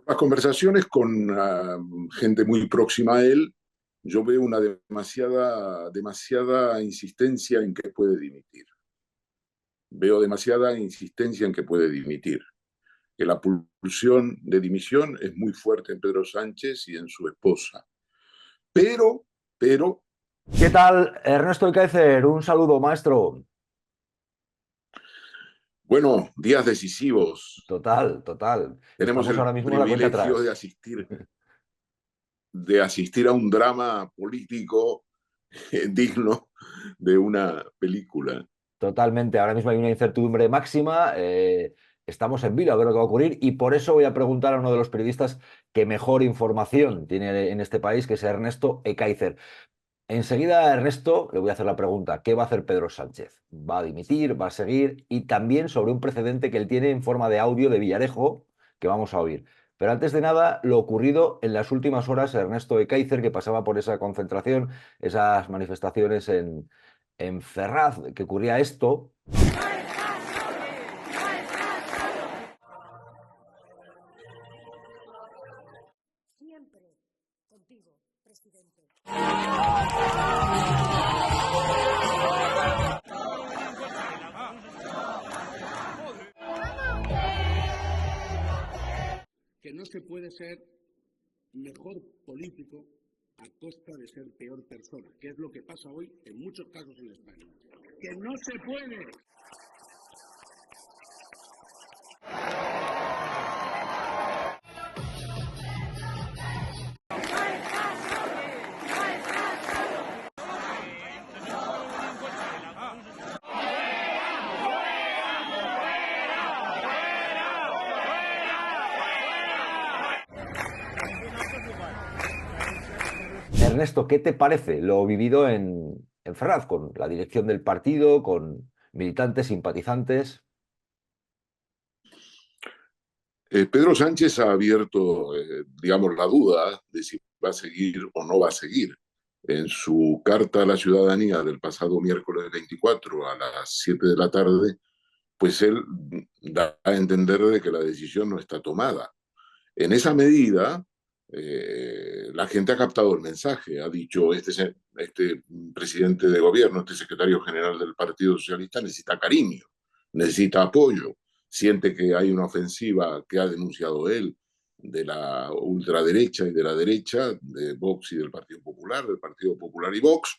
Las conversaciones con gente muy próxima a él, yo veo una demasiada insistencia en que puede dimitir. Veo demasiada insistencia en que puede dimitir. Que la pulsión de dimisión es muy fuerte en Pedro Sánchez y en su esposa. Pero, ¿Qué tal, Ernesto Icaizer? Un saludo, maestro. bueno, días decisivos. Total, total. Tenemos Estamos el ahora mismo en la cuenta privilegio atrás. de asistir a un drama político digno de una película. Totalmente. Ahora mismo hay una incertidumbre máxima. Estamos en vilo a ver lo que va a ocurrir y por eso voy a preguntar a uno de los periodistas que mejor información tiene en este país, que es Ernesto Ecaizer. Enseguida, Ernesto, le voy a hacer la pregunta, ¿qué va a hacer Pedro Sánchez? ¿Va a dimitir? ¿Va a seguir? Y también sobre un precedente que él tiene en forma de audio de Villarejo, que vamos a oír. Pero antes de nada, lo ocurrido en las últimas horas, Ernesto Ecaizer, que pasaba por esa concentración, esas manifestaciones en Ferraz, que ocurría esto. Siempre contigo, presidente. Que no se puede ser mejor político a costa de ser peor persona, que es lo que pasa hoy en muchos casos en España. Que no se puede. Ernesto, ¿qué te parece lo vivido en Ferraz, con la dirección del partido, con militantes, simpatizantes? Pedro Sánchez ha abierto, digamos, la duda de si va a seguir o no va a seguir. En su carta a la ciudadanía del pasado miércoles 24 a las 7 de la tarde, pues él da a entender de que la decisión no está tomada. En esa medida, la gente ha captado el mensaje, ha dicho, este presidente de gobierno, este secretario general del Partido Socialista necesita cariño, necesita apoyo, siente que hay una ofensiva que ha denunciado él de la ultraderecha y de la derecha, de Vox y del Partido Popular y Vox,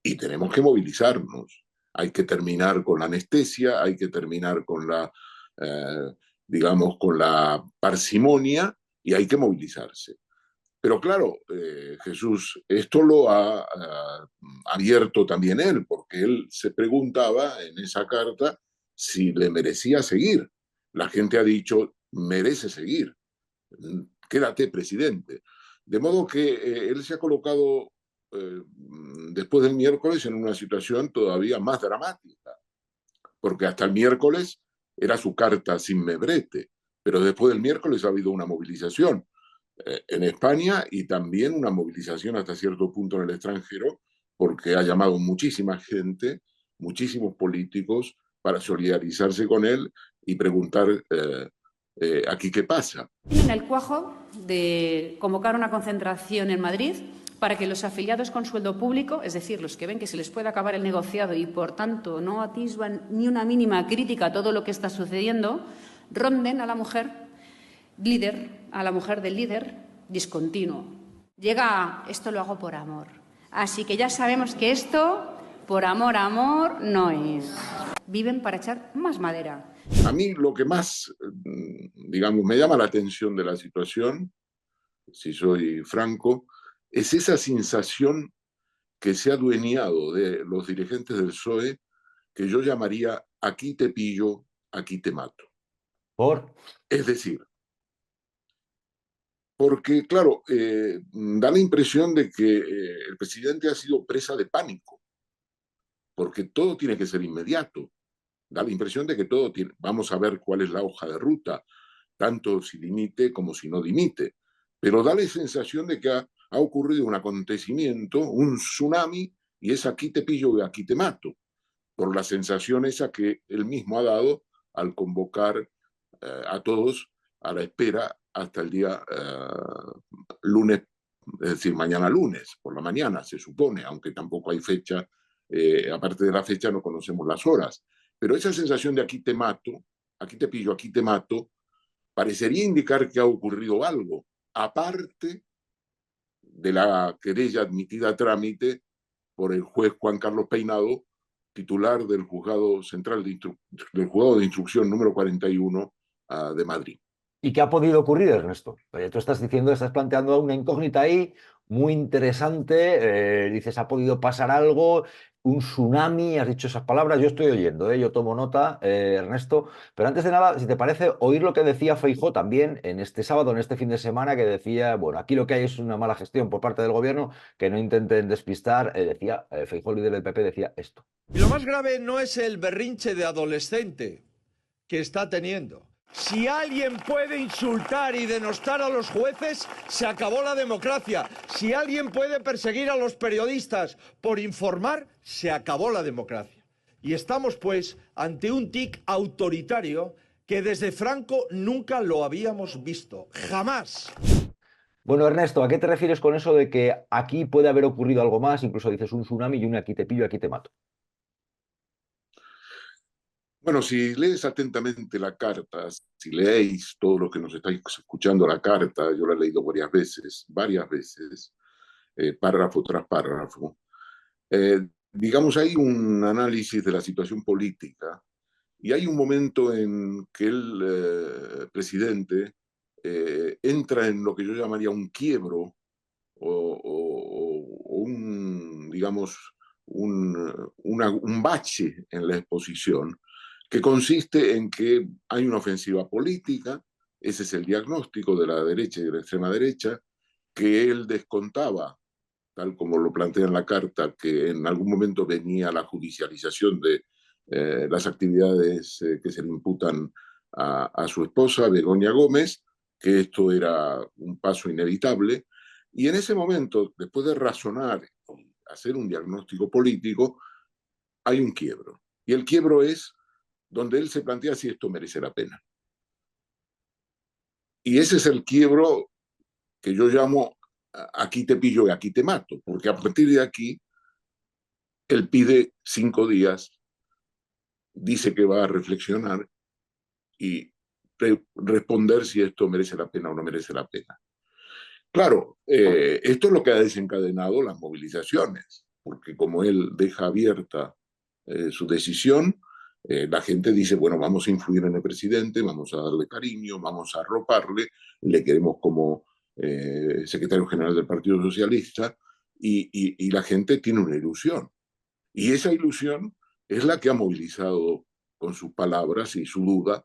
y tenemos que movilizarnos. Hay que terminar con la anestesia, hay que terminar con eh, digamos, con la parsimonia y hay que movilizarse. Pero claro, Jesús, esto lo ha abierto también él, porque él se preguntaba en esa carta si le merecía seguir. La gente ha dicho, merece seguir, quédate presidente. De modo que él se ha colocado después del miércoles en una situación todavía más dramática, porque hasta el miércoles era su carta sin membrete, pero después del miércoles ha habido una movilización en España y también una movilización hasta cierto punto en el extranjero, porque ha llamado muchísima gente, muchísimos políticos, para solidarizarse con él y preguntar aquí qué pasa. Tienen el cuajo de convocar una concentración en Madrid para que los afiliados con sueldo público, es decir, los que ven que se les puede acabar el negociado y, por tanto, no atisban ni una mínima crítica a todo lo que está sucediendo, ronden a la mujer líder, a la mujer del líder discontinuo. Llega, esto lo hago por amor. Así que ya sabemos que esto, por amor, amor, no es. Viven para echar más madera. A mí lo que más, digamos, me llama la atención de la situación, si soy franco, es esa sensación que se ha adueñado de los dirigentes del PSOE, que yo llamaría aquí te pillo, aquí te mato. ¿Por? Es decir, porque claro, da la impresión de que el presidente ha sido presa de pánico, porque todo tiene que ser inmediato. Da la impresión de que todo tiene, vamos a ver cuál es la hoja de ruta, tanto si dimite como si no dimite. Pero da la sensación de que ha ocurrido un acontecimiento, un tsunami, y es aquí te pillo y aquí te mato, por la sensación esa que él mismo ha dado al convocar a todos a la espera hasta el día lunes, es decir, mañana lunes, por la mañana, se supone, aunque tampoco hay fecha, aparte de la fecha no conocemos las horas. Pero esa sensación de aquí te mato, aquí te pillo, aquí te mato, parecería indicar que ha ocurrido algo, aparte de la querella admitida a trámite por el juez Juan Carlos Peinado, titular del Juzgado Central del Juzgado de Instrucción número 41 de Madrid. ¿Y qué ha podido ocurrir, Ernesto? Tú estás diciendo, estás planteando una incógnita ahí muy interesante. Dices, ha podido pasar algo, un tsunami, has dicho esas palabras. Yo estoy oyendo, yo tomo nota, Ernesto. Pero antes de nada, si te parece, oír lo que decía Feijóo también en este sábado, en este fin de semana, que decía, bueno, aquí lo que hay es una mala gestión por parte del gobierno, que no intenten despistar. Decía, Feijóo, líder del PP, decía esto. Y lo más grave no es el berrinche de adolescente que está teniendo. Si alguien puede insultar y denostar a los jueces, se acabó la democracia. Si alguien puede perseguir a los periodistas por informar, se acabó la democracia. Y estamos, pues, ante un tic autoritario que desde Franco nunca lo habíamos visto. ¡Jamás! Bueno, Ernesto, ¿a qué te refieres con eso de que aquí puede haber ocurrido algo más? Incluso dices un tsunami y un aquí te pillo, aquí te mato. Bueno, si lees atentamente la carta, si leéis todo lo que nos estáis escuchando la carta, yo la he leído varias veces, párrafo tras párrafo, digamos, hay un análisis de la situación política y hay un momento en que el presidente entra en lo que yo llamaría un quiebro o un, digamos, un bache en la exposición, que consiste en que hay una ofensiva política, ese es el diagnóstico de la derecha y de la extrema derecha, que él descontaba, tal como lo plantea en la carta, que en algún momento venía la judicialización de las actividades que se le imputan a su esposa, Begoña Gómez, que esto era un paso inevitable. Y en ese momento, después de razonar y hacer un diagnóstico político, hay un quiebro. Y el quiebro es donde él se plantea si esto merece la pena. Y ese es el quiebro que yo llamo aquí te pillo y aquí te mato, porque a partir de aquí él pide 5 días, dice que va a reflexionar y responder si esto merece la pena o no merece la pena. Claro, esto es lo que ha desencadenado las movilizaciones, porque como él deja abierta su decisión, la gente dice, bueno, vamos a influir en el presidente, vamos a darle cariño, vamos a arroparle, le queremos como secretario general del Partido Socialista, y la gente tiene una ilusión. Y esa ilusión es la que ha movilizado con sus palabras y su duda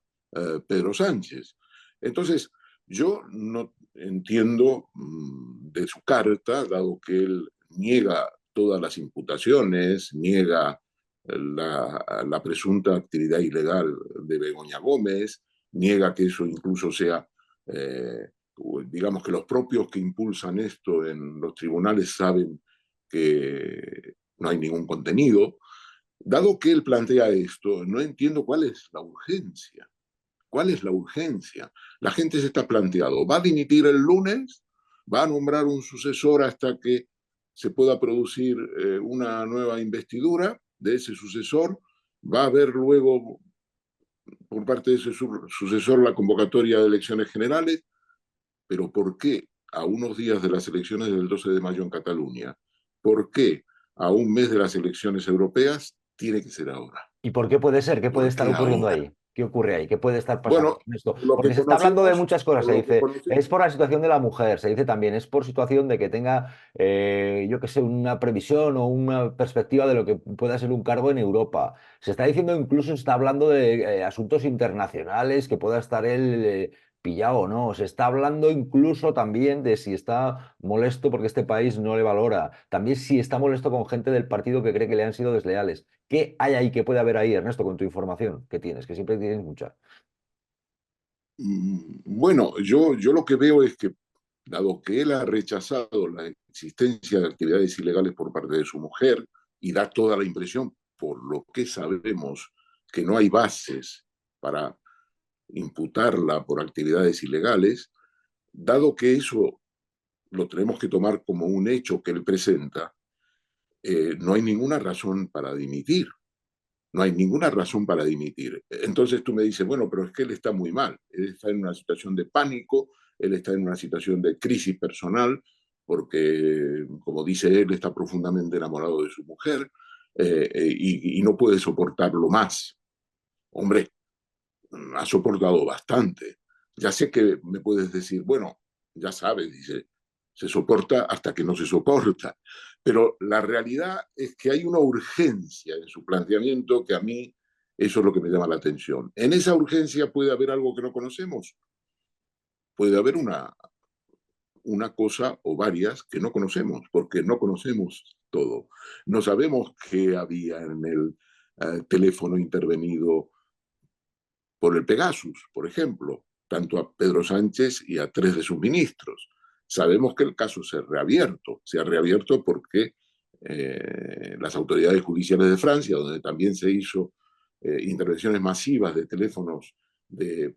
Pedro Sánchez. Entonces, yo no entiendo de su carta, dado que él niega todas las imputaciones, niega la presunta actividad ilegal de Begoña Gómez, niega que eso incluso sea, digamos que los propios que impulsan esto en los tribunales saben que no hay ningún contenido. Dado que él plantea esto, no entiendo cuál es la urgencia. ¿Cuál es la urgencia? La gente se está planteando, ¿va a dimitir el lunes? ¿Va a nombrar un sucesor hasta que se pueda producir una nueva investidura de ese sucesor? ¿Va a haber luego por parte de ese sucesor la convocatoria de elecciones generales? ¿Pero por qué a unos días de las elecciones del 12 de mayo en Cataluña? ¿Por qué a un mes de las elecciones europeas tiene que ser ahora? ¿Y por qué puede ser? ¿Qué puede ¿Por estar qué ocurriendo ahora? ahí? ¿Qué ocurre ahí? ¿Qué puede estar pasando Bueno, en esto? lo que Porque se está hablando de conocemos, muchas cosas. Se lo que dice, conocemos, es por la situación de la mujer. Se dice también, es por situación de que tenga, yo qué sé, una previsión o una perspectiva de lo que pueda ser un cargo en Europa. Se está diciendo, incluso se está hablando de asuntos internacionales, que pueda estar él pillado o no. Se está hablando incluso también de si está molesto porque este país no le valora. También si está molesto con gente del partido que cree que le han sido desleales. ¿Qué hay ahí? ¿Qué puede haber ahí, Ernesto, con tu información que tienes? Que siempre tienes mucha. bueno, yo lo que veo es que, dado que él ha rechazado la existencia de actividades ilegales por parte de su mujer y da toda la impresión, por lo que sabemos, que no hay bases para imputarla por actividades ilegales, dado que eso lo tenemos que tomar como un hecho que él presenta, no hay ninguna razón para dimitir. No hay ninguna razón para dimitir. Entonces tú me dices, bueno, pero es que él está muy mal. Él está en una situación de pánico, él está en una situación de crisis personal, porque, como dice él, está profundamente enamorado de su mujer y no puede soportarlo más. Hombre, ha soportado bastante. Ya sé que me puedes decir, bueno, ya sabes, dice, se soporta hasta que no se soporta. Pero la realidad es que hay una urgencia en su planteamiento que a mí eso es lo que me llama la atención. En esa urgencia puede haber algo que no conocemos. Puede haber una cosa o varias que no conocemos, porque no conocemos todo. No sabemos qué había en el teléfono intervenido por el Pegasus, por ejemplo, tanto a Pedro Sánchez y a 3 de sus ministros. Sabemos que el caso se ha reabierto porque las autoridades judiciales de Francia, donde también se hizo intervenciones masivas de teléfonos de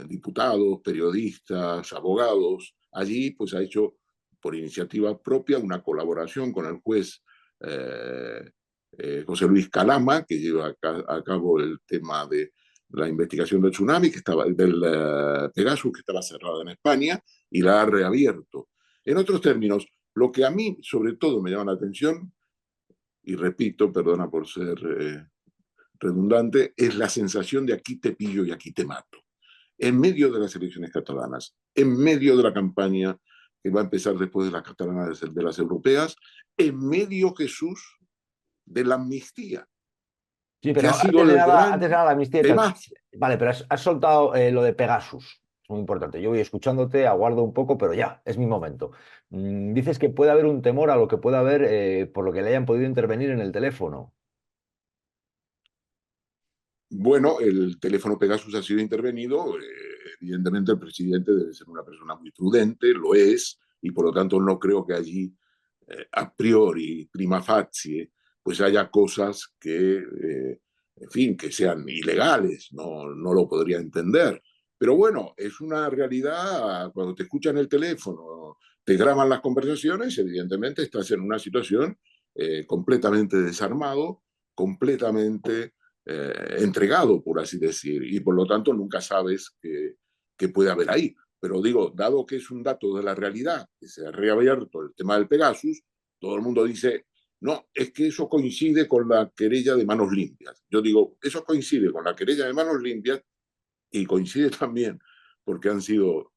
diputados, periodistas, abogados, allí pues ha hecho por iniciativa propia una colaboración con el juez José Luis Calama, que lleva a cabo el tema de la investigación del tsunami, que estaba, del Pegasus, que estaba cerrada en España, y la ha reabierto. En otros términos, lo que a mí sobre todo me llama la atención, y repito, perdona por ser redundante, es la sensación de aquí te pillo y aquí te mato. En medio de las elecciones catalanas, en medio de la campaña que va a empezar después de las catalanas, de las europeas, en medio, Jesús, de la amnistía, Sí, que pero ha sido el antes de gran nada la amnistía y tal. temazo. Vale, pero has soltado lo de Pegasus. Es muy importante. Yo voy escuchándote, aguardo un poco, pero ya, es mi momento. Dices que puede haber un temor a lo que pueda haber por lo que le hayan podido intervenir en el teléfono. Bueno, el teléfono Pegasus ha sido intervenido. Evidentemente, el presidente debe ser una persona muy prudente, lo es, y por lo tanto no creo que allí, a priori, prima facie, pues haya cosas que, en fin, que sean ilegales. No lo podría entender. Pero bueno, es una realidad. Cuando te escuchan el teléfono, te graban las conversaciones, evidentemente estás en una situación completamente desarmado, completamente entregado, por así decir, y por lo tanto nunca sabes qué puede haber ahí. Pero digo, dado que es un dato de la realidad, que se ha reabierto el tema del Pegasus, todo el mundo dice, no, es que eso coincide con la querella de Manos Limpias. Yo digo, eso coincide con la querella de Manos Limpias y coincide también porque han sido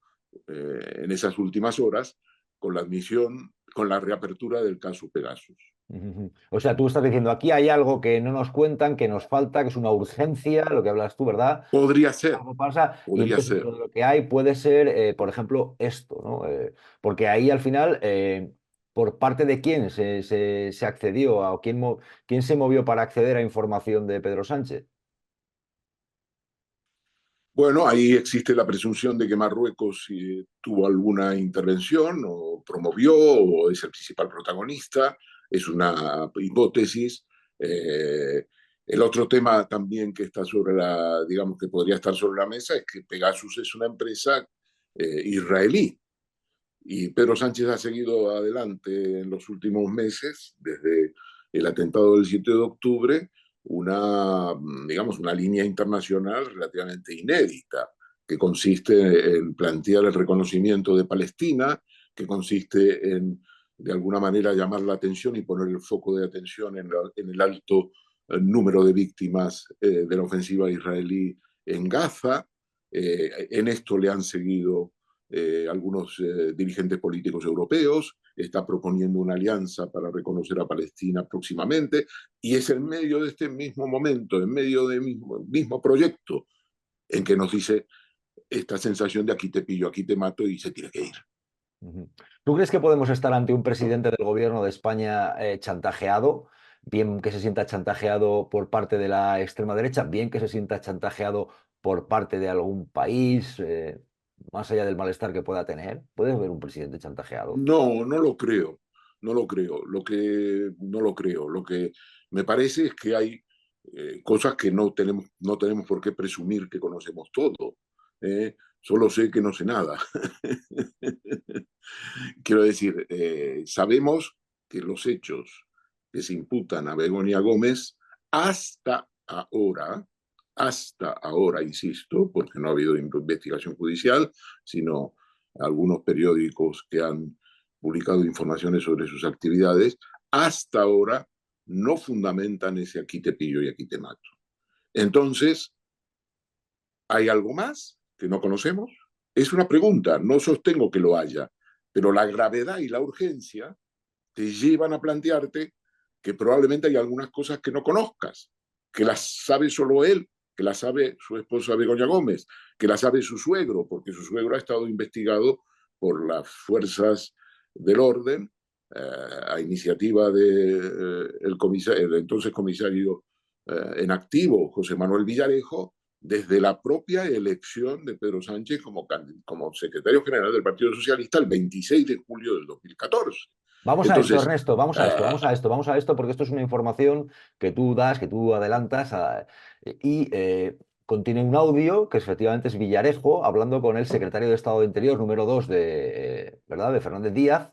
en esas últimas horas con la admisión, con la reapertura del caso Pegasus. O sea, tú estás diciendo, aquí hay algo que no nos cuentan, que nos falta, que es una urgencia, lo que hablas tú, ¿verdad? Podría ser, Algo pasa y podría entonces ser. lo que hay puede ser, por ejemplo, esto, ¿no? Porque ahí al final, ¿por parte de quién se accedió o quién se movió para acceder a información de Pedro Sánchez? Bueno, ahí existe la presunción de que Marruecos tuvo alguna intervención o promovió o es el principal protagonista. Es una hipótesis. Eh, el otro tema también que está sobre la, digamos que podría estar sobre la mesa es que Pegasus es una empresa israelí y Pedro Sánchez ha seguido adelante en los últimos meses, desde el atentado del 7 de octubre, digamos, una línea internacional relativamente inédita, que consiste en plantear el reconocimiento de Palestina, que consiste en, de alguna manera, llamar la atención y poner el foco de atención en el alto número de víctimas de la ofensiva israelí en Gaza. En esto le han seguido algunos dirigentes políticos europeos, está proponiendo una alianza para reconocer a Palestina próximamente, y es en medio de este mismo momento, en medio del mismo proyecto, en que nos dice esta sensación de aquí te pillo, aquí te mato y se tiene que ir. ¿Tú crees que podemos estar ante un presidente del gobierno de España chantajeado? Bien que se sienta chantajeado por parte de la extrema derecha, bien que se sienta chantajeado por parte de algún país, más allá del malestar que pueda tener. ¿Puede haber un presidente chantajeado? No lo creo, no lo creo. No lo creo. Lo que me parece es que hay cosas que no tenemos por qué presumir que conocemos todo. Solo sé que no sé nada. Quiero decir, sabemos que los hechos que se imputan a Begoña Gómez hasta ahora, insisto, porque no ha habido investigación judicial, sino algunos periódicos que han publicado informaciones sobre sus actividades, hasta ahora no fundamentan ese aquí te pillo y aquí te mato. Entonces, ¿hay algo más que no conocemos? Es una pregunta, no sostengo que lo haya, pero la gravedad y la urgencia te llevan a plantearte que probablemente hay algunas cosas que no conozcas, que las sabe solo él, que las sabe su esposa Begoña Gómez, que las sabe su suegro, porque su suegro ha estado investigado por las fuerzas del orden a iniciativa del el entonces comisario en activo, José Manuel Villarejo, desde la propia elección de Pedro Sánchez como secretario general del Partido Socialista el 26 de julio del 2014. Vamos a esto, Entonces, Ernesto, vamos a esto, porque esto es una información que tú das, que tú adelantas, y contiene un audio que efectivamente es Villarejo hablando con el secretario de Estado de Interior número 2 de, ¿verdad?, de Fernández Díaz,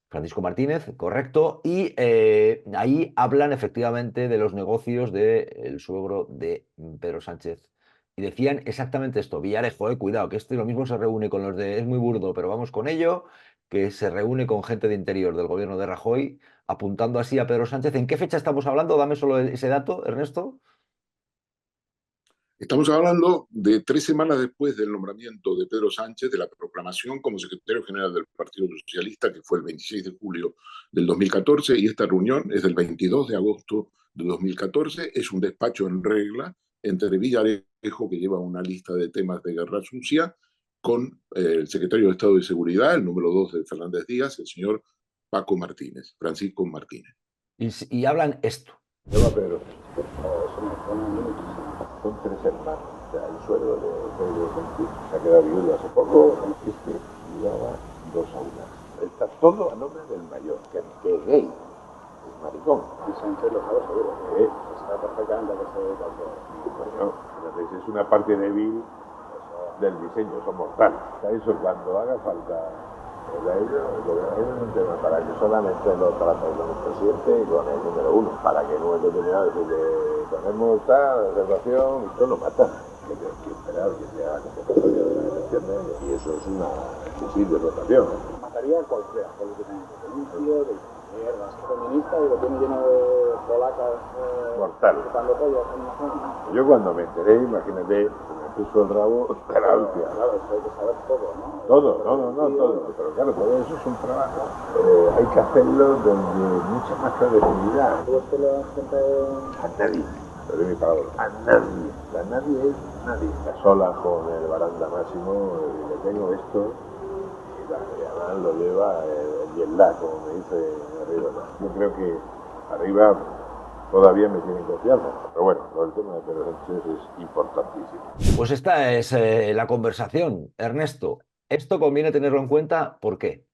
Francisco Martínez, correcto, y ahí hablan efectivamente de los negocios del suegro de Pedro Sánchez. Y decían exactamente esto, Villarejo, cuidado, que este lo mismo se reúne con los de, es muy burdo, pero vamos con ello, que se reúne con gente de Interior del gobierno de Rajoy, apuntando así a Pedro Sánchez. ¿En qué fecha estamos hablando? Dame solo ese dato, Ernesto. estamos hablando de 3 semanas después del nombramiento de Pedro Sánchez, de la proclamación como secretario general del Partido Socialista, que fue el 26 de julio del 2014, y esta reunión es del 22 de agosto de 2014. Es un despacho en regla entre Villarejo, que lleva una lista de temas de guerra sucia, con el secretario de Estado de Seguridad, el número 2 de Fernández Díaz, el señor Paco Martínez, Francisco Martínez. Y hablan esto. Hola Pedro, son 3 hermanos, o sea, el suegro de Pedro Sánchez se ha quedado viudo hace poco, este llevaba 2 aulas. Está todo a nombre del mayor, que es gay, es maricón. Y Sánchez lo sabe seguro, que está perfectamente que se dedica al todo. Bueno, es una parte débil del diseño, son mortales. Eso cuando haga falta el gobierno es un tema para que solamente lo trate con el presidente y con el número 1, para que no es determinado decir que ponemos tal reservación y todo lo matan. Que hay que esperar que sea convocatoria de las elecciones y eso es una excesiva rotación. Mataría a cualquiera, políticamente, de inicio, de izquierdas, feminista y lo tiene lleno de polacas mortales. Yo cuando me enteré, imagínate, puso el rabo de la hostia. Claro, eso hay que saber todo, ¿no? Todo, todo. Pero claro, todo eso es un trabajo. Hay que hacerlo donde mucha más credibilidad. ¿Tú esto le das gente a nadie? Te doy mi palabra. A nadie. A nadie es nadie. A solas con el baranda máximo, le tengo esto, y además lo lleva el yelá, como me dice arriba. Yo creo que arriba todavía me tienen confianza. Pero bueno, el tema de Pedro Sánchez es importantísimo. Pues esta es la conversación, Ernesto. Esto conviene tenerlo en cuenta, ¿por qué?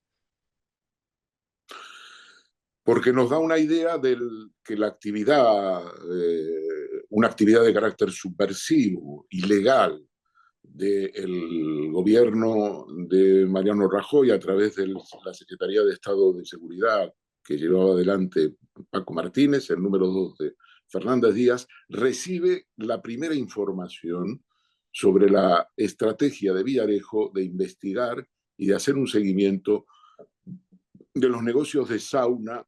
Porque nos da una idea de que la actividad, una actividad de carácter subversivo, ilegal, del gobierno de Mariano Rajoy a través de la Secretaría de Estado de Seguridad que llevaba adelante Paco Martínez, el número 2 de Fernández Díaz, recibe la primera información sobre la estrategia de Villarejo de investigar y de hacer un seguimiento de los negocios de sauna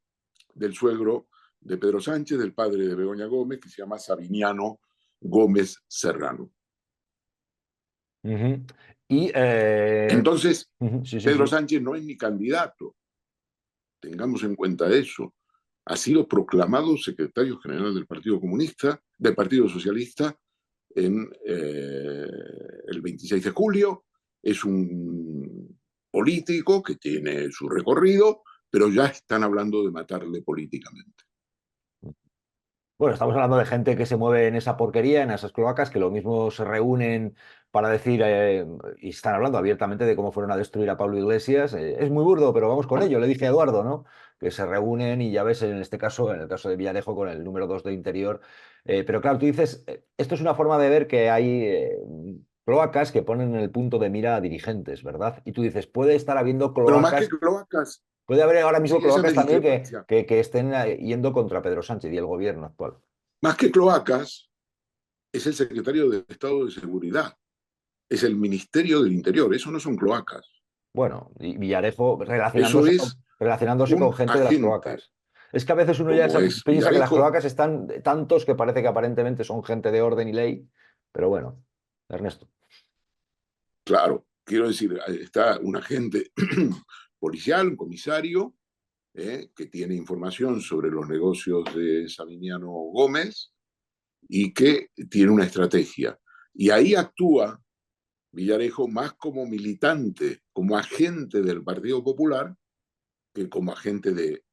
del suegro de Pedro Sánchez, del padre de Begoña Gómez, que se llama Sabiniano Gómez Serrano. Y, entonces, sí, Pedro Sánchez no es ni candidato. Tengamos en cuenta eso. Ha sido proclamado secretario general del Partido Comunista, del Partido Socialista, en el 26 de julio. Es un político que tiene su recorrido, pero ya están hablando de matarle políticamente. Bueno, estamos hablando de gente que se mueve en esa porquería, en esas cloacas, que lo mismo se reúnen para decir, y están hablando abiertamente de cómo fueron a destruir a Pablo Iglesias. Es muy burdo, pero vamos con ello, le dije a Eduardo, ¿no? Que se reúnen y ya ves en este caso, en el caso de Villarejo, con el número 2 de Interior. Pero claro, tú dices, esto es una forma de ver que hay cloacas que ponen en el punto de mira a dirigentes, ¿verdad? Y tú dices, puede estar habiendo Pero más que cloacas. cloacas, Puede haber ahora mismo sí, esa es cloacas mi también discrepancia. que estén yendo contra Pedro Sánchez y el gobierno actual. Más que cloacas, es el secretario de Estado de Seguridad, es el Ministerio del Interior, eso no son cloacas, Bueno, y Villarejo eso es relacionándose con un gente de las agente, cloacas. Es que a veces uno ya como es piensa que las Villarejo. cloacas están tantos que parece que aparentemente son gente de orden y ley, pero bueno, Ernesto. Claro, quiero decir, está un agente policial, un comisario, que tiene información sobre los negocios de Sabiniano Gómez y que tiene una estrategia. Y ahí actúa Villarejo más como militante, como agente del Partido Popular, que como agente de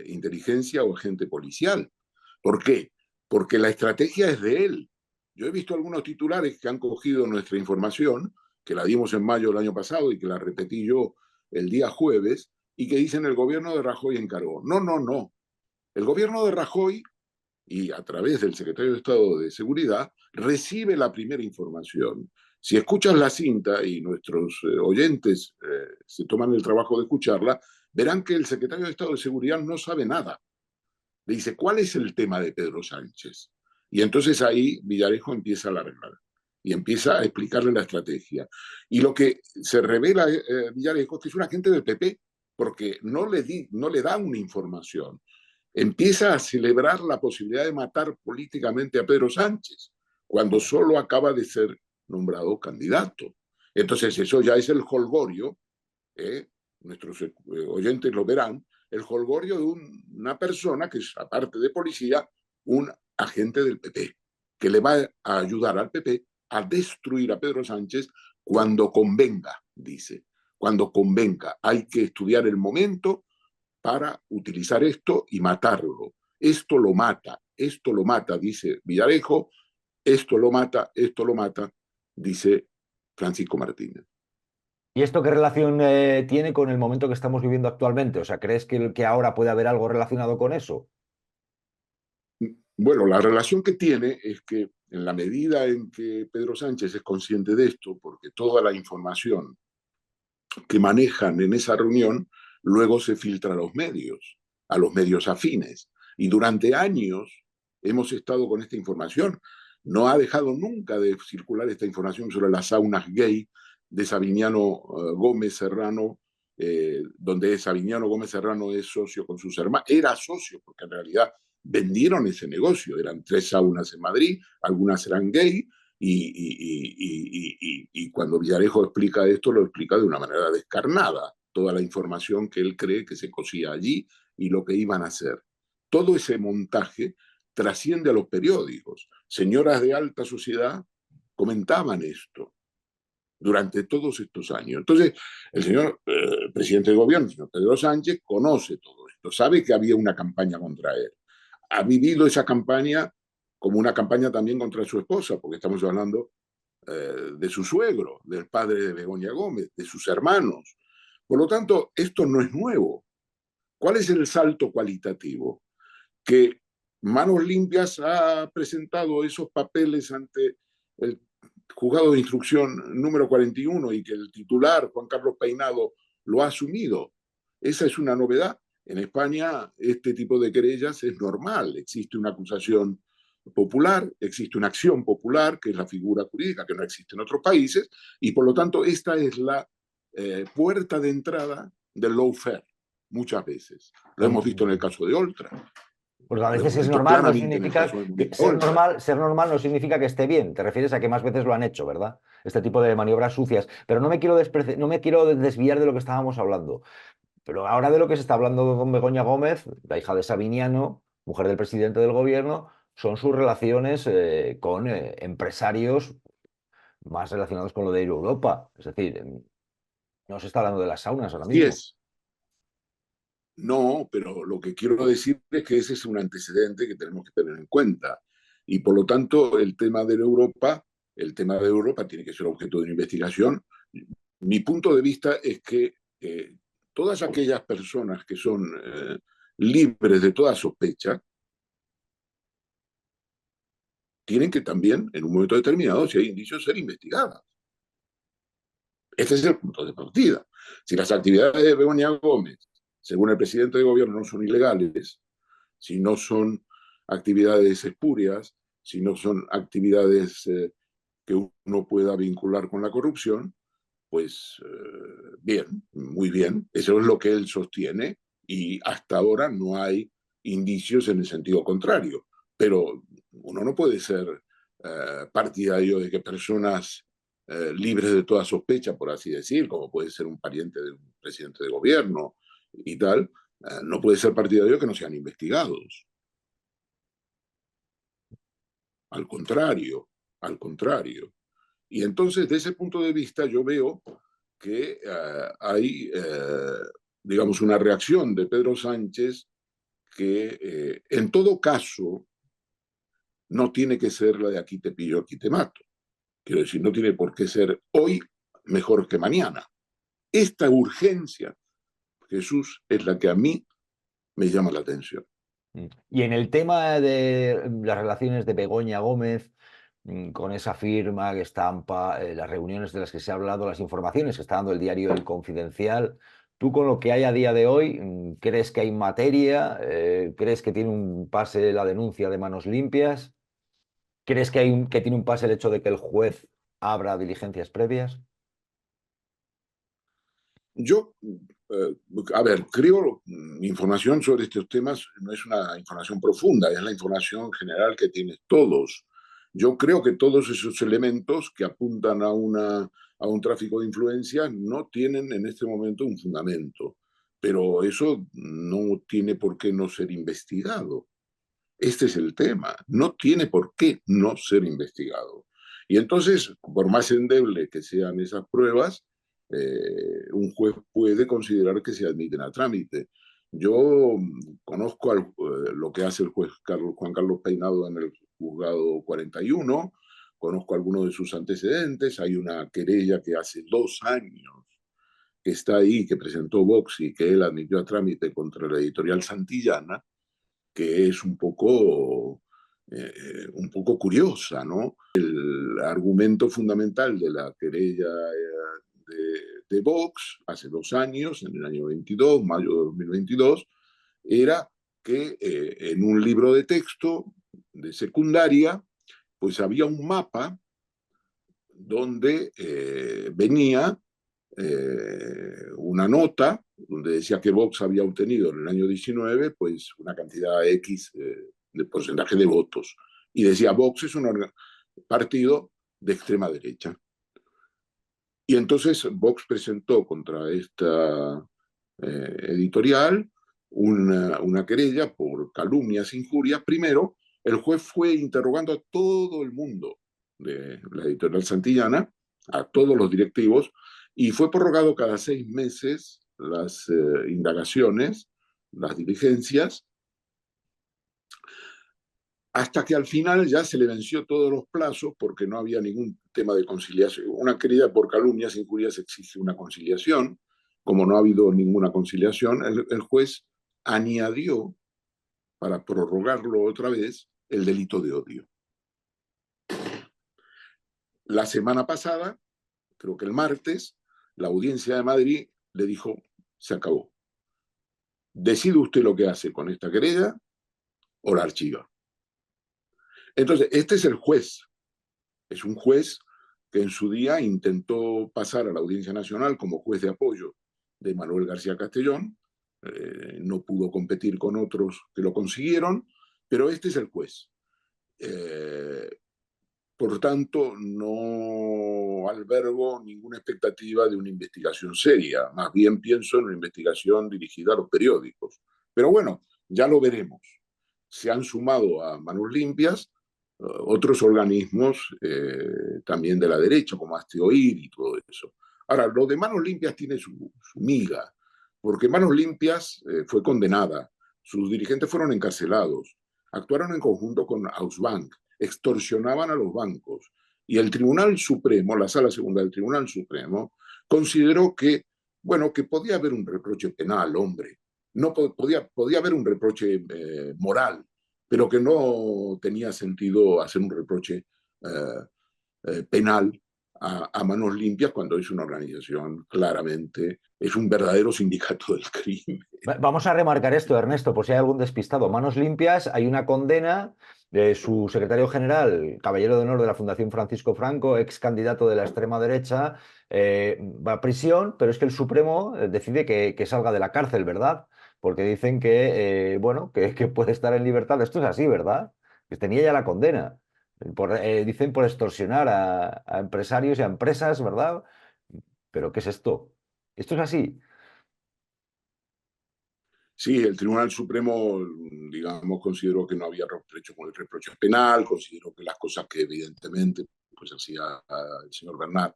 inteligencia o agente policial. ¿Por qué? Porque la estrategia es de él. Yo he visto algunos titulares que han cogido nuestra información, que la dimos en mayo del año pasado y que la repetí yo el día jueves, y que dicen el gobierno de Rajoy encargó. No, no, no. El gobierno de Rajoy, y a través del secretario de Estado de Seguridad, recibe la primera información. Si escuchas la cinta y nuestros oyentes se toman el trabajo de escucharla, verán que el secretario de Estado de Seguridad no sabe nada. Le dice, ¿cuál es el tema de Pedro Sánchez? Y entonces ahí Villarejo empieza a alargar y empieza a explicarle la estrategia. Y lo que se revela Villarejo es que es un agente del PP, porque no le da una información. Empieza a celebrar la posibilidad de matar políticamente a Pedro Sánchez, cuando solo acaba de ser nombrado candidato. Entonces eso ya es el jolgorio, nuestros oyentes lo verán, el jolgorio de una persona que es, aparte de policía, un agente del PP, que le va a ayudar al PP a destruir a Pedro Sánchez cuando convenga, dice. Cuando convenga, hay que estudiar el momento para utilizar esto y matarlo. Esto lo mata, dice Villarejo, esto lo mata, dice Francisco Martínez. ¿Y esto qué relación tiene con el momento que estamos viviendo actualmente? O sea, ¿crees que ahora puede haber algo relacionado con eso? Bueno, la relación que tiene es que en la medida en que Pedro Sánchez es consciente de esto, porque toda la información que manejan en esa reunión luego se filtra a los medios afines. Y durante años hemos estado con esta información. No ha dejado nunca de circular esta información sobre las saunas gay de Sabiniano Gómez Serrano, donde Sabiniano Gómez Serrano es socio con sus hermanos. Era socio, porque en realidad vendieron ese negocio. Eran 3 saunas en Madrid, algunas eran gay, y cuando Villarejo explica esto, lo explica de una manera descarnada, toda la información que él cree que se cosía allí y lo que iban a hacer. Todo ese montaje trasciende a los periódicos. Señoras de alta sociedad comentaban esto durante todos estos años. Entonces, el señor presidente del gobierno, el señor Pedro Sánchez, conoce todo esto, sabe que había una campaña contra él. Ha vivido esa campaña como una campaña también contra su esposa, porque estamos hablando de su suegro, del padre de Begoña Gómez, de sus hermanos. Por lo tanto, esto no es nuevo. ¿Cuál es el salto cualitativo? Que Manos Limpias ha presentado esos papeles ante el juzgado de instrucción número 41 y que el titular, Juan Carlos Peinado, lo ha asumido. Esa es una novedad. En España este tipo de querellas es normal. Existe una acusación popular, existe una acción popular, que es la figura jurídica que no existe en otros países, y por lo tanto esta es la puerta de entrada del lawfare, muchas veces. Lo hemos visto en el caso de Oltra. Porque a Lo veces hemos es visto normal, no claramente en el significa caso de que Oltra. ser normal no significa que esté bien. Te refieres a que más veces lo han hecho, ¿verdad? Este tipo de maniobras sucias. Pero no me quiero desviar de lo que estábamos hablando. Pero ahora de lo que se está hablando con Begoña Gómez, la hija de Sabiniano, mujer del presidente del gobierno, son sus relaciones con empresarios más relacionados con lo de Europa. Es decir, no se está hablando de las saunas ahora Así mismo. es. No, pero lo que quiero decir es que ese es un antecedente que tenemos que tener en cuenta. Y por lo tanto, el tema de Europa tiene que ser objeto de una investigación. Mi punto de vista es que todas aquellas personas que son libres de toda sospecha tienen que también, en un momento determinado, si hay indicios, ser investigadas. Este es el punto de partida. Si las actividades de Begoña Gómez, según el presidente de gobierno, no son ilegales, si no son actividades espurias, si no son actividades que uno pueda vincular con la corrupción, pues bien, muy bien. Eso es lo que él sostiene y hasta ahora no hay indicios en el sentido contrario. Pero uno no puede ser partidario de que personas libres de toda sospecha, por así decir, como puede ser un pariente de un presidente de gobierno y tal, no puede ser partidario de que no sean investigados. Al contrario, al contrario. Y entonces, desde ese punto de vista, yo veo que hay, digamos, una reacción de Pedro Sánchez que, en todo caso, no tiene que ser la de aquí te pillo, aquí te mato. Quiero decir, no tiene por qué ser hoy mejor que mañana. Esta urgencia, Jesús, es la que a mí me llama la atención. Y en el tema de las relaciones de Begoña Gómez con esa firma que estampa, las reuniones de las que se ha hablado, las informaciones que está dando el diario El Confidencial, ¿tú con lo que hay a día de hoy crees que hay materia? ¿Crees que tiene un pase la denuncia de manos limpias? ¿Crees que tiene un pase el hecho de que el juez abra diligencias previas? Yo, a ver, creo, mi información sobre estos temas no es una información profunda, es la información general que tienes todos. Yo creo que todos esos elementos que apuntan a un tráfico de influencias no tienen en este momento un fundamento, pero eso no tiene por qué no ser investigado. Este es el tema, no tiene por qué no ser investigado. Y entonces, por más endeble que sean esas pruebas, un juez puede considerar que se admiten a trámite. Yo conozco lo que hace el juez Juan Carlos Peinado en el juzgado 41, conozco algunos de sus antecedentes, hay una querella que hace 2 años que está ahí, que presentó Vox y que él admitió a trámite contra la editorial Santillana, que es un poco curiosa, ¿no? El argumento fundamental de la querella de Vox hace 2 años, en el año 22, mayo de 2022, era que en un libro de texto de secundaria, pues había un mapa donde venía una nota donde decía que Vox había obtenido en el año 19 pues una cantidad X de porcentaje de votos. Y decía, Vox es un partido de extrema derecha. Y entonces Vox presentó contra esta editorial una querella por calumnias, injurias. Primero, el juez fue interrogando a todo el mundo de la editorial Santillana, a todos los directivos, y fue prorrogado cada 6 meses las indagaciones, las diligencias, hasta que al final ya se le venció todos los plazos porque no había ningún tema de conciliación. Una querella por calumnias, injurias exige una conciliación. Como no ha habido ninguna conciliación, el juez añadió, para prorrogarlo otra vez, el delito de odio. La semana pasada, creo que el martes, la audiencia de Madrid le dijo, se acabó. Decide usted lo que hace con esta querella o la archiva. Entonces, este es el juez. Es un juez que en su día intentó pasar a la Audiencia Nacional como juez de apoyo de Manuel García Castellón. No pudo competir con otros que lo consiguieron, pero este es el juez. Por tanto, no albergo ninguna expectativa de una investigación seria. Más bien pienso en una investigación dirigida a los periódicos. Pero bueno, ya lo veremos. Se han sumado a manos limpias otros organismos también de la derecha, como Hazte Oír y todo eso. Ahora, lo de manos limpias tiene su miga, porque Manos Limpias fue condenada, sus dirigentes fueron encarcelados, actuaron en conjunto con Ausbank, extorsionaban a los bancos, y el Tribunal Supremo, la Sala Segunda del Tribunal Supremo, consideró que, bueno, que podía haber un reproche penal, hombre, no podía haber un reproche moral, pero que no tenía sentido hacer un reproche penal a Manos Limpias cuando es una organización claramente, es un verdadero sindicato del crimen. Vamos a remarcar esto, Ernesto, por si hay algún despistado. Manos Limpias, hay una condena de su secretario general, caballero de honor de la Fundación Francisco Franco, ex candidato de la extrema derecha, va a prisión, pero es que el Supremo decide que salga de la cárcel, ¿verdad? Porque dicen que, bueno, que puede estar en libertad. Esto es así, ¿verdad? Que tenía ya la condena. Dicen por extorsionar a empresarios y a empresas, ¿verdad? ¿Pero qué es esto? ¿Esto es así? Sí, el Tribunal Supremo, digamos, consideró que no había reproche penal, consideró que las cosas que evidentemente pues hacía el señor Bernat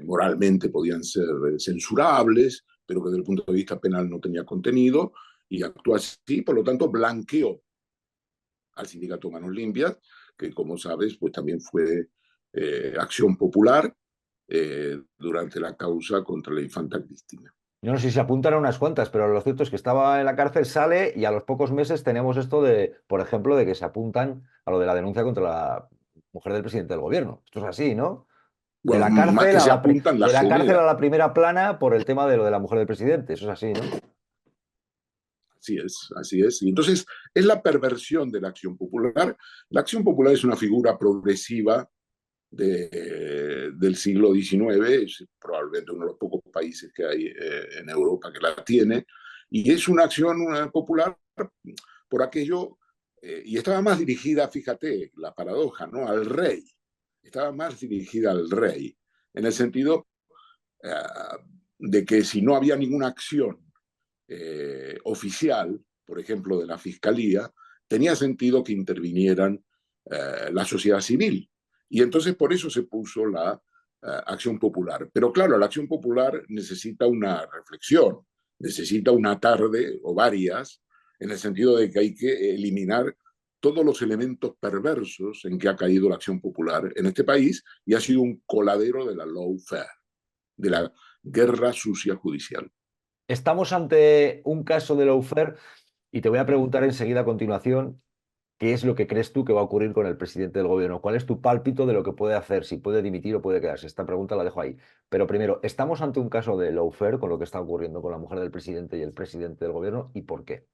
moralmente podían ser censurables, pero que desde el punto de vista penal no tenía contenido, y actuó así, por lo tanto, blanqueó al sindicato Manos Limpias, que como sabes, pues también fue acción popular durante la causa contra la infanta Cristina. Yo no sé si se apuntan a unas cuantas, pero lo cierto es que estaba en la cárcel, sale y a los pocos meses tenemos esto de, por ejemplo, de que se apuntan a lo de la denuncia contra la mujer del presidente del gobierno. Esto es así, ¿no? De Bueno, la más cárcel que a se la, apuntan, la de la cárcel a generan. la primera plana por el tema de lo de la mujer del presidente. Eso es así, ¿no? Así es, así es. Y entonces es la perversión de la acción popular. La acción popular es una figura progresiva del siglo XIX, es probablemente uno de los pocos países que hay en Europa que la tiene, y es una acción popular por aquello, y estaba más dirigida, fíjate, la paradoja, ¿no? Al rey, estaba más dirigida al rey, en el sentido de que si no había ninguna acción oficial, por ejemplo, de la Fiscalía, tenía sentido que intervinieran la sociedad civil. Y entonces por eso se puso la acción popular. Pero claro, la acción popular necesita una reflexión, necesita una tarde o varias, en el sentido de que hay que eliminar todos los elementos perversos en que ha caído la acción popular en este país y ha sido un coladero de la lawfare, de la guerra sucia judicial. Estamos ante un caso de lawfare y te voy a preguntar enseguida a continuación qué es lo que crees tú que va a ocurrir con el presidente del gobierno. ¿Cuál es tu pálpito de lo que puede hacer? Si puede dimitir o puede quedarse. Esta pregunta la dejo ahí. Pero primero, ¿estamos ante un caso de lawfare con lo que está ocurriendo con la mujer del presidente y el presidente del gobierno? ¿Y por qué?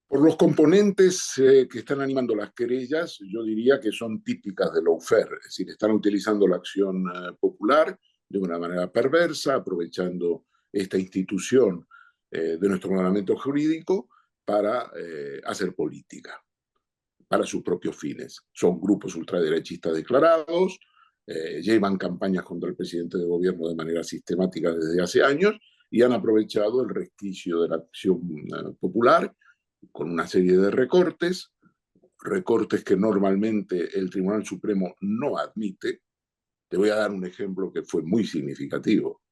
Por los componentes que están animando las querellas, yo diría que son típicas de lawfare, es decir, están utilizando la acción popular de una manera perversa, aprovechando esta institución de nuestro ordenamiento jurídico para hacer política, para sus propios fines. Son grupos ultraderechistas declarados, llevan campañas contra el presidente de gobierno de manera sistemática desde hace años y han aprovechado el resquicio de la acción popular con una serie de recortes que normalmente el Tribunal Supremo no admite. Te voy a dar un ejemplo que fue muy significativo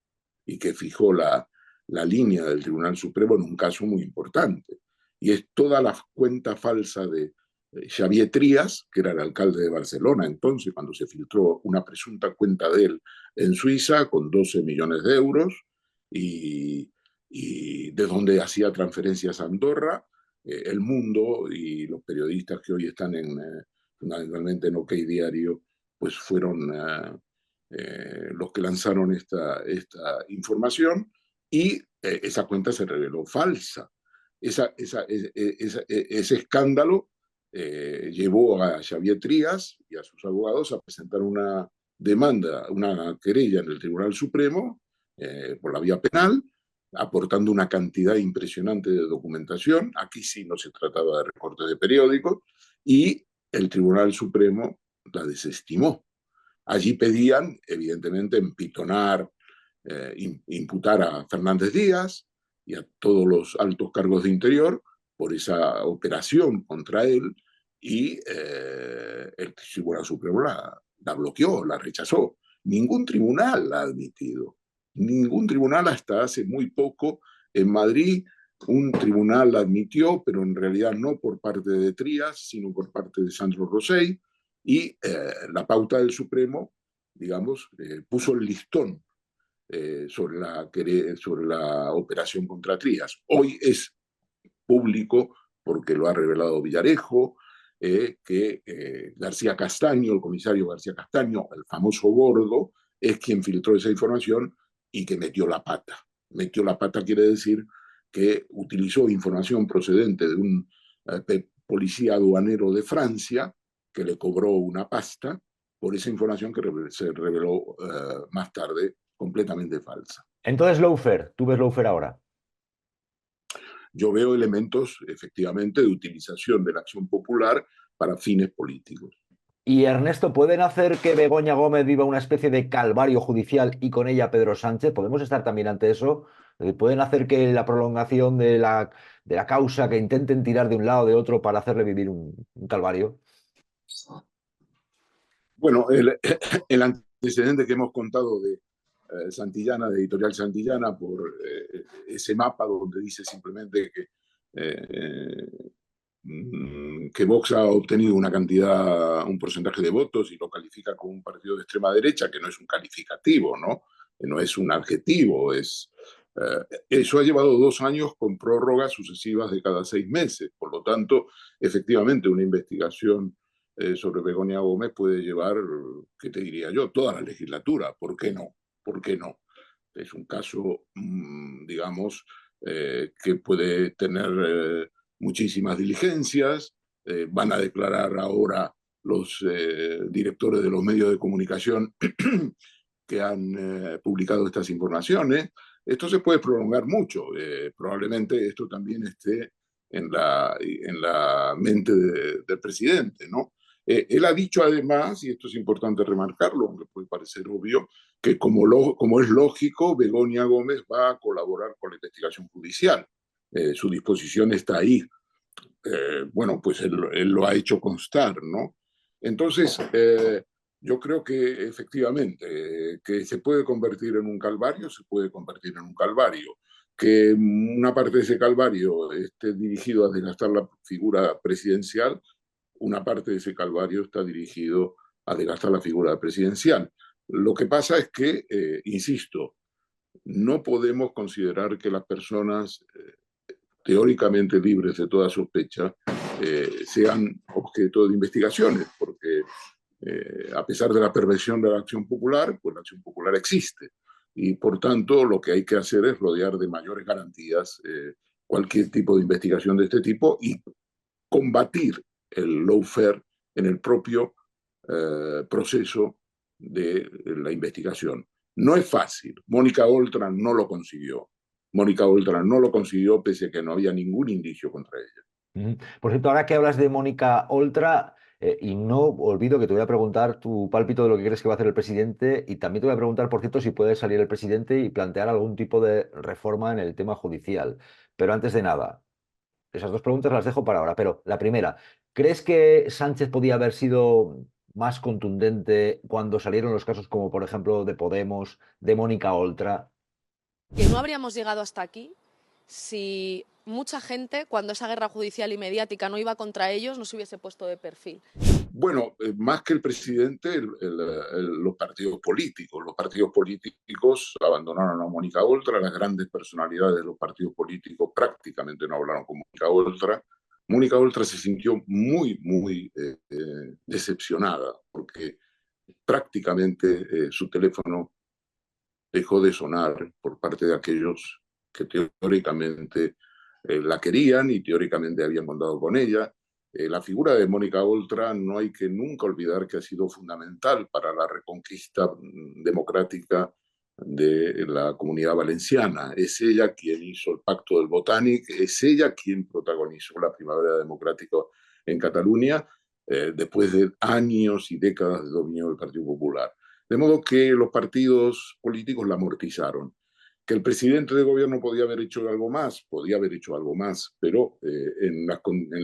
y que fijó la línea del Tribunal Supremo en un caso muy importante. Y es toda la cuenta falsa de Xavier Trías, que era el alcalde de Barcelona entonces, cuando se filtró una presunta cuenta de él en Suiza con 12 millones de euros y de donde hacía transferencias a Andorra. El Mundo y los periodistas que hoy están fundamentalmente en OK Diario, pues fueron los que lanzaron esta información y esa cuenta se reveló falsa. Ese escándalo llevó a Xavier Trías y a sus abogados a presentar una demanda, una querella en el Tribunal Supremo por la vía penal, aportando una cantidad impresionante de documentación. Aquí sí no se trataba de recortes de periódicos y el Tribunal Supremo la desestimó. Allí pedían, evidentemente, empitonar, imputar a Fernández Díaz y a todos los altos cargos de Interior por esa operación contra él y el Tribunal Supremo la bloqueó, la rechazó. Ningún tribunal la ha admitido. Ningún tribunal hasta hace muy poco. En Madrid un tribunal la admitió, pero en realidad no por parte de Trías, sino por parte de Sandro Rosell, y la pauta del Supremo, digamos, puso el listón sobre la operación contra Trías. Hoy es público, porque lo ha revelado Villarejo, que García Castaño, el comisario García Castaño, el famoso gordo, es quien filtró esa información y que metió la pata. Metió la pata quiere decir que utilizó información procedente de un policía aduanero de Francia que le cobró una pasta por esa información que se reveló más tarde completamente falsa. Entonces, lawfare, ¿tú ves lawfare ahora? Yo veo elementos, efectivamente, de utilización de la acción popular para fines políticos. Y Ernesto, ¿pueden hacer que Begoña Gómez viva una especie de calvario judicial y con ella Pedro Sánchez? ¿Podemos estar también ante eso? ¿Pueden hacer que la prolongación de la causa, que intenten tirar de un lado o de otro para hacerle vivir un calvario? Bueno, el antecedente que hemos contado de Santillana, de Editorial Santillana, por ese mapa donde dice simplemente que Vox ha obtenido una cantidad, un porcentaje de votos y lo califica como un partido de extrema derecha, que no es un calificativo, ¿no? No es un adjetivo, eso ha llevado 2 años con prórrogas sucesivas de cada 6 meses. Por lo tanto, efectivamente, una investigación sobre Begoña Gómez puede llevar, ¿qué te diría yo?, toda la legislatura. ¿Por qué no? ¿Por qué no? Es un caso, digamos, que puede tener muchísimas diligencias. Van a declarar ahora los directores de los medios de comunicación que han publicado estas informaciones. Esto se puede prolongar mucho. Probablemente esto también esté en la mente del presidente, ¿no? Él ha dicho además, y esto es importante remarcarlo, aunque puede parecer obvio, que como es lógico, Begoña Gómez va a colaborar con la investigación judicial. Su disposición está ahí. Bueno, pues él lo ha hecho constar, ¿no? Entonces, yo creo que efectivamente, que se puede convertir en un calvario, se puede convertir en un calvario. Que una parte de ese calvario esté dirigido a desgastar la figura presidencial, una parte de ese calvario está dirigido a desgastar la figura presidencial. Lo que pasa es que, insisto, no podemos considerar que las personas teóricamente libres de toda sospecha sean objeto de investigaciones, porque a pesar de la perversión de la acción popular, pues la acción popular existe. Y por tanto, lo que hay que hacer es rodear de mayores garantías cualquier tipo de investigación de este tipo y combatir el lawfare en el propio proceso de la investigación. No es fácil. Mónica Oltra no lo consiguió. Mónica Oltra no lo consiguió pese a que no había ningún indicio contra ella. Por cierto, ahora que hablas de Mónica Oltra, y no olvido que te voy a preguntar tu pálpito de lo que crees que va a hacer el presidente, y también te voy a preguntar, por cierto, si puede salir el presidente y plantear algún tipo de reforma en el tema judicial. Pero antes de nada, esas dos preguntas las dejo para ahora. Pero la primera, ¿crees que Sánchez podía haber sido más contundente cuando salieron los casos como, por ejemplo, de Podemos, de Mónica Oltra? Que no habríamos llegado hasta aquí si mucha gente, cuando esa guerra judicial y mediática no iba contra ellos, no se hubiese puesto de perfil. Bueno, más que el presidente, los partidos políticos. Los partidos políticos abandonaron a Mónica Oltra, las grandes personalidades de los partidos políticos prácticamente no hablaron con Mónica Oltra. Mónica Oltra se sintió muy, muy decepcionada porque prácticamente su teléfono dejó de sonar por parte de aquellos que teóricamente la querían y teóricamente habían contado con ella. La figura de Mónica Oltra no hay que nunca olvidar que ha sido fundamental para la reconquista democrática de la Comunidad Valenciana. Es ella quien hizo el Pacto del Botànic, es ella quien protagonizó la Primavera Democrática en Cataluña, después de años y décadas de dominio del Partido Popular. De modo que los partidos políticos la amortizaron. Que el presidente de gobierno podía haber hecho algo más, pero en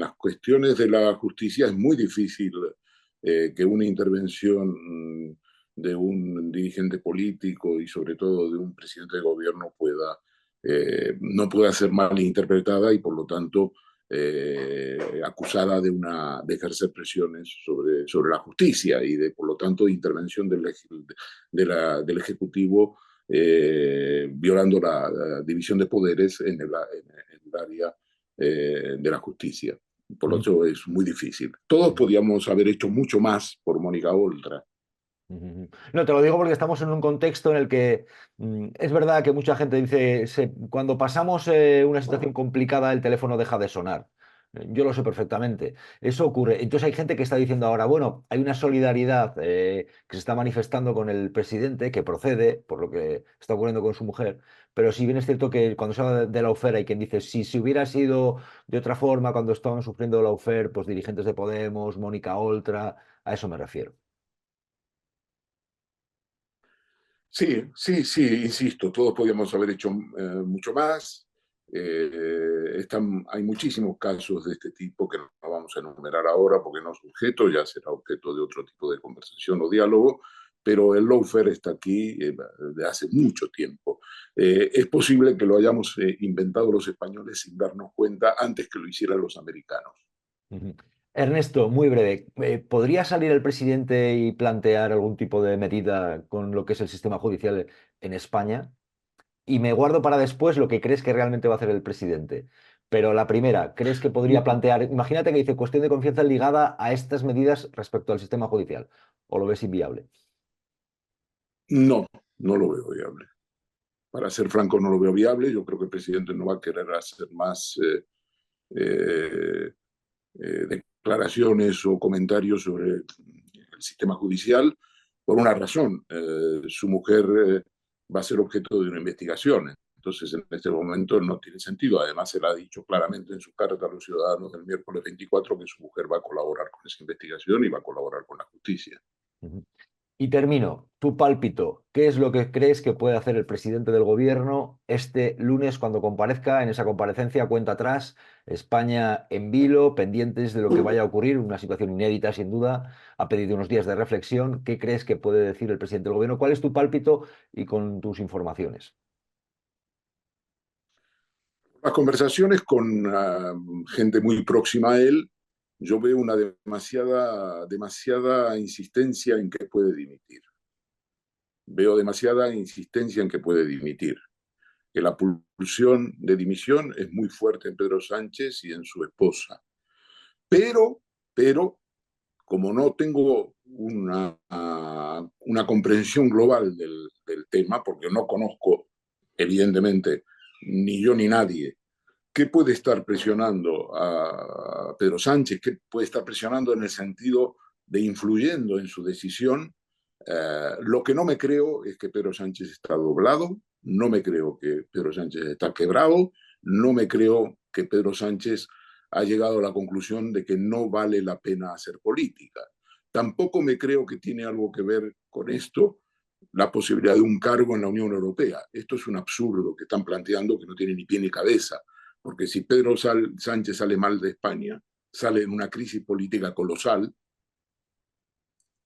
las cuestiones de la justicia es muy difícil que una intervención de un dirigente político y sobre todo de un presidente de gobierno no pueda ser mal interpretada y por lo tanto acusada de ejercer presiones sobre la justicia y por lo tanto de intervención del Ejecutivo violando la división de poderes en el área de la justicia. Por lo tanto, es muy difícil. Todos podíamos haber hecho mucho más por Mónica Oltra. No, te lo digo porque estamos en un contexto en el que es verdad que mucha gente dice, cuando pasamos una situación complicada el teléfono deja de sonar. Yo lo sé perfectamente. Eso ocurre. Entonces hay gente que está diciendo ahora, bueno, hay una solidaridad que se está manifestando con el presidente, que procede por lo que está ocurriendo con su mujer, pero si bien es cierto que cuando se habla de lawfare hay quien dice, si hubiera sido de otra forma cuando estaban sufriendo lawfare, pues dirigentes de Podemos, Mónica Oltra, a eso me refiero. Sí, sí, sí, insisto, todos podíamos haber hecho mucho más. Hay muchísimos casos de este tipo que no vamos a enumerar ahora porque no es objeto, ya será objeto de otro tipo de conversación o diálogo, pero el lawfare está aquí de hace mucho tiempo. Es posible que lo hayamos inventado los españoles sin darnos cuenta antes que lo hicieran los americanos. Ernesto, muy breve. ¿Podría salir el presidente y plantear algún tipo de medida con lo que es el sistema judicial en España? Y me guardo para después lo que crees que realmente va a hacer el presidente. Pero la primera, ¿crees que podría plantear, imagínate que dice cuestión de confianza ligada a estas medidas respecto al sistema judicial? ¿O lo ves inviable? No, no lo veo viable. Para ser franco, no lo veo viable. Yo creo que el presidente no va a querer hacer más declaraciones o comentarios sobre el sistema judicial por una razón. Su mujer va a ser objeto de una investigación. Entonces, en este momento no tiene sentido. Además, él ha dicho claramente en su carta a los ciudadanos del miércoles 24 que su mujer va a colaborar con esa investigación y va a colaborar con la justicia. Y termino, tu pálpito, ¿qué es lo que crees que puede hacer el presidente del gobierno este lunes cuando comparezca en esa comparecencia cuenta atrás, España en vilo, pendientes de lo que vaya a ocurrir, una situación inédita sin duda, ha pedido unos días de reflexión, ¿qué crees que puede decir el presidente del gobierno? ¿Cuál es tu pálpito y con tus informaciones? Las conversaciones con gente muy próxima a él, yo veo una demasiada insistencia en que puede dimitir. Veo demasiada insistencia en que puede dimitir. Que la pulsión de dimisión es muy fuerte en Pedro Sánchez y en su esposa. Pero, como no tengo una comprensión global del tema, porque no conozco, evidentemente, ni yo ni nadie, ¿qué puede estar presionando a Pedro Sánchez? ¿Qué puede estar presionando en el sentido de influyendo en su decisión? Lo que no me creo es que Pedro Sánchez está doblado, no me creo que Pedro Sánchez está quebrado, no me creo que Pedro Sánchez ha llegado a la conclusión de que no vale la pena hacer política. Tampoco me creo que tiene algo que ver con esto la posibilidad de un cargo en la Unión Europea. Esto es un absurdo que están planteando que no tiene ni pie ni cabeza, porque si Pedro Sánchez sale mal de España, sale en una crisis política colosal,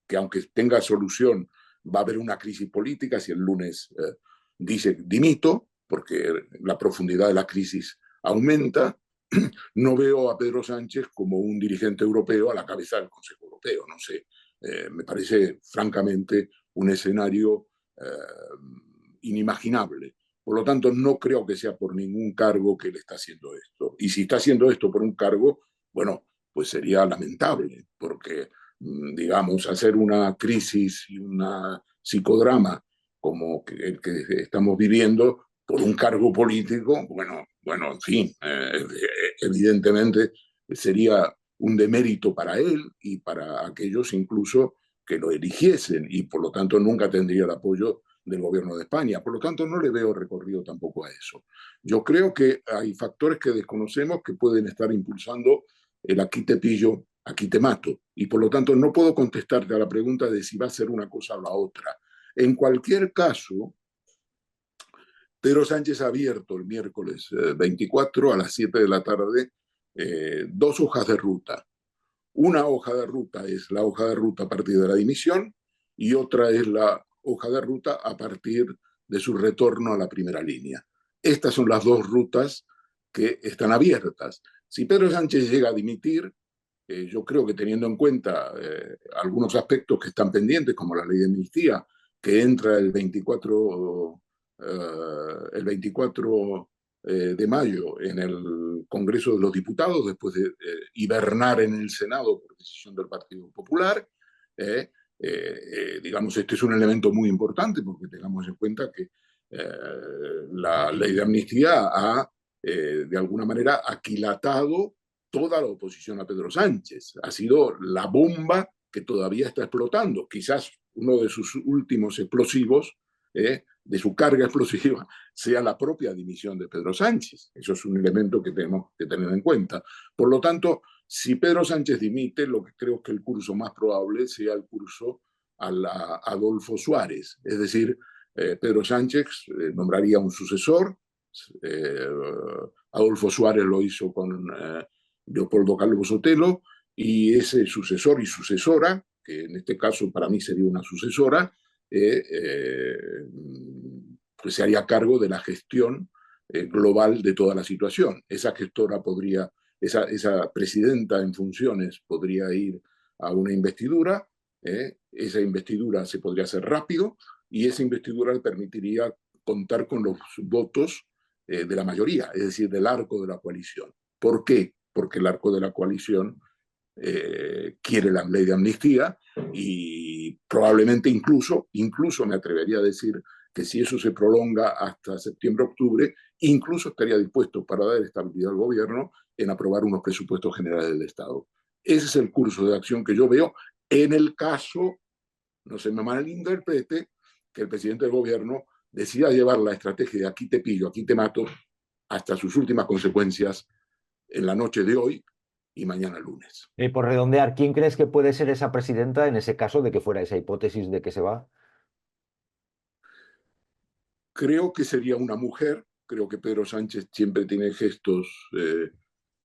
que aunque tenga solución, va a haber una crisis política si el lunes dice dimito, porque la profundidad de la crisis aumenta. No veo a Pedro Sánchez como un dirigente europeo a la cabeza del Consejo Europeo, no sé. Me parece, francamente, un escenario inimaginable. Por lo tanto, no creo que sea por ningún cargo que él está haciendo esto. Y si está haciendo esto por un cargo, bueno, pues sería lamentable, porque digamos, hacer una crisis y una psicodrama como el que estamos viviendo por un cargo político, bueno, en fin, evidentemente sería un demérito para él y para aquellos incluso que lo eligiesen y por lo tanto nunca tendría el apoyo del gobierno de España. Por lo tanto, no le veo recorrido tampoco a eso. Yo creo que hay factores que desconocemos que pueden estar impulsando el aquí te pillo, aquí te mato. Y por lo tanto no puedo contestarte a la pregunta de si va a ser una cosa o la otra. En cualquier caso, Pedro Sánchez ha abierto el miércoles 24 a las 7 de la tarde 2 hojas de ruta. Una hoja de ruta es la hoja de ruta a partir de la dimisión y otra es la hoja de ruta a partir de su retorno a la primera línea. Estas son las dos rutas que están abiertas. Si Pedro Sánchez llega a dimitir, yo creo que teniendo en cuenta algunos aspectos que están pendientes, como la ley de amnistía, que entra el 24 de mayo en el Congreso de los Diputados, después de hibernar en el Senado por decisión del Partido Popular, digamos, este es un elemento muy importante porque tengamos en cuenta que la ley de amnistía ha, de alguna manera, aquilatado toda la oposición a Pedro Sánchez. Ha sido la bomba que todavía está explotando. Quizás uno de sus últimos explosivos, de su carga explosiva, sea la propia dimisión de Pedro Sánchez. Eso es un elemento que tenemos que tener en cuenta. Por lo tanto, si Pedro Sánchez dimite, lo que creo que el curso más probable sea el curso a la Adolfo Suárez. Es decir, Pedro Sánchez nombraría un sucesor. Adolfo Suárez lo hizo con Leopoldo Calvo Sotelo, y ese sucesor y sucesora, que en este caso para mí sería una sucesora, pues se haría cargo de la gestión global de toda la situación. Esa gestora podría, esa presidenta en funciones podría ir a una investidura, esa investidura se podría hacer rápido y esa investidura le permitiría contar con los votos de la mayoría, es decir, del arco de la coalición. ¿Por qué? Porque el arco de la coalición quiere la ley de amnistía y probablemente incluso me atrevería a decir que si eso se prolonga hasta septiembre-octubre, incluso estaría dispuesto para dar estabilidad al gobierno en aprobar unos presupuestos generales del Estado. Ese es el curso de acción que yo veo en el caso, no se me malinterprete, que el presidente del gobierno decida llevar la estrategia de aquí te pillo, aquí te mato, hasta sus últimas consecuencias en la noche de hoy y mañana lunes. Por redondear, ¿quién crees que puede ser esa presidenta en ese caso de que fuera esa hipótesis de que se va? Creo que sería una mujer. Creo que Pedro Sánchez siempre tiene gestos,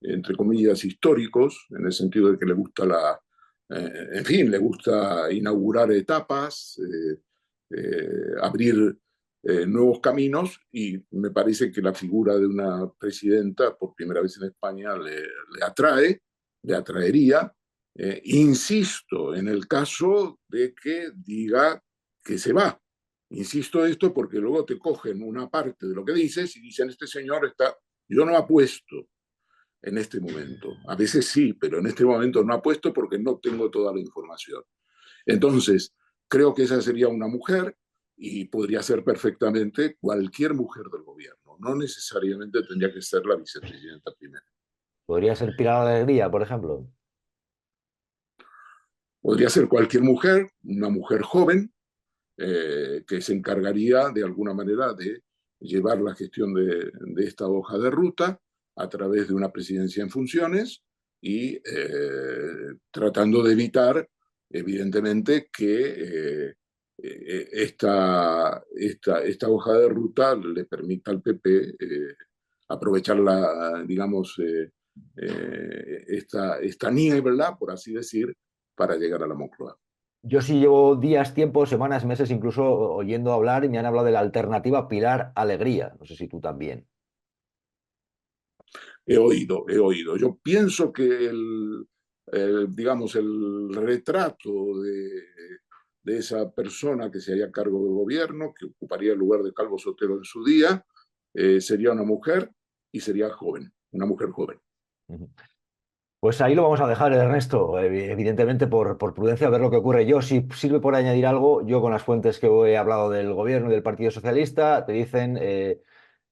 entre comillas, históricos, en el sentido de que le gusta en fin, le gusta inaugurar etapas, abrir nuevos caminos, y me parece que la figura de una presidenta, por primera vez en España, le atraería. Insisto, en el caso de que diga que se va. Insisto esto porque luego te cogen una parte de lo que dices y dicen, este señor está, yo no apuesto en este momento. A veces sí, pero en este momento no apuesto porque no tengo toda la información. Entonces, creo que esa sería una mujer y podría ser perfectamente cualquier mujer del gobierno. No necesariamente tendría que ser la vicepresidenta primera. ¿Podría ser Pilar Alegría, por ejemplo? Podría ser cualquier mujer, una mujer joven, que se encargaría de alguna manera de llevar la gestión de esta hoja de ruta a través de una presidencia en funciones y tratando de evitar, evidentemente, que esta hoja de ruta le permita al PP aprovechar digamos, esta niebla, por así decir, para llegar a la Moncloa. Yo sí llevo días, tiempo, semanas, meses, incluso oyendo hablar y me han hablado de la alternativa Pilar Alegría. No sé si tú también. He oído. Yo pienso que digamos, el retrato de esa persona que se haría cargo del gobierno, que ocuparía el lugar de Calvo Sotelo en su día, sería una mujer y sería joven, una mujer joven. Pues ahí lo vamos a dejar, Ernesto, evidentemente por prudencia, a ver lo que ocurre. Yo, si sirve por añadir algo, yo con las fuentes que he hablado del gobierno y del Partido Socialista, te dicen,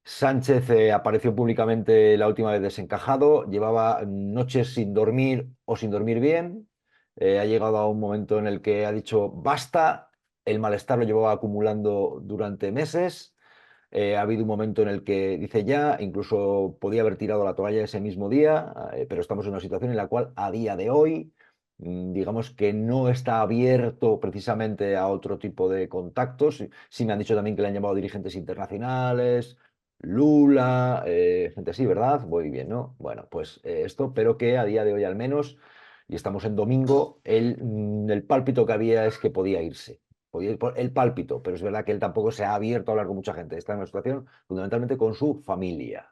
Sánchez apareció públicamente la última vez desencajado, llevaba noches sin dormir o sin dormir bien, ha llegado a un momento en el que ha dicho basta, el malestar lo llevaba acumulando durante meses. Ha habido un momento en el que dice ya, incluso podía haber tirado la toalla ese mismo día, pero estamos en una situación en la cual a día de hoy, digamos que no está abierto precisamente a otro tipo de contactos. Sí me han dicho también que le han llamado dirigentes internacionales, Lula, gente así, ¿verdad? Muy bien, ¿no? Bueno, pues esto, pero que a día de hoy al menos, y estamos en domingo, el pálpito que había es que podía irse. podía ir por el pálpito, pero es verdad que él tampoco se ha abierto a hablar con mucha gente. Está en una situación fundamentalmente con su familia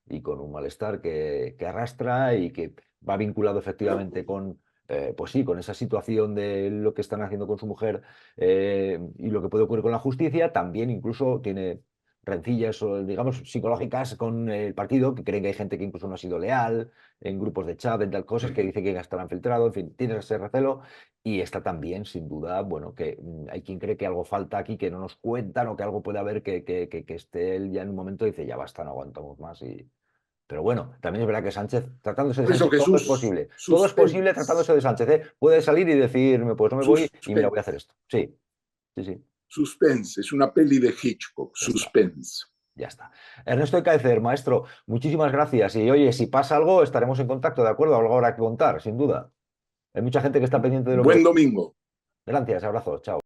y con un malestar que arrastra y que va vinculado efectivamente con, pues sí, con esa situación de lo que están haciendo con su mujer y lo que puede ocurrir con la justicia. También incluso tiene rencillas, digamos, psicológicas con el partido, que creen que hay gente que incluso no ha sido leal, en grupos de chat, en tal cosas, que dice que estarán filtrados, en fin, tiene ese recelo. Y está también, sin duda, bueno, que hay quien cree que algo falta aquí, que no nos cuentan o que algo puede haber que esté él ya en un momento y dice, ya basta, no aguantamos más. Pero bueno, también es verdad que Sánchez, tratándose de Por eso, Sánchez, todo es Jesús, posible. Todo es posible suspense, tratándose de Sánchez, ¿eh? Puede salir y decirme, pues no me voy y mira, voy a suspense, hacer esto. Sí, sí, sí, suspense, es una peli de Hitchcock, ya está. suspense. Ya está. Ernesto Ecáizer, maestro, muchísimas gracias. Y oye, si pasa algo, estaremos en contacto, ¿de acuerdo? Algo habrá que contar, sin duda. Hay mucha gente que está pendiente de lo que... Buen domingo. Gracias, abrazo, chao.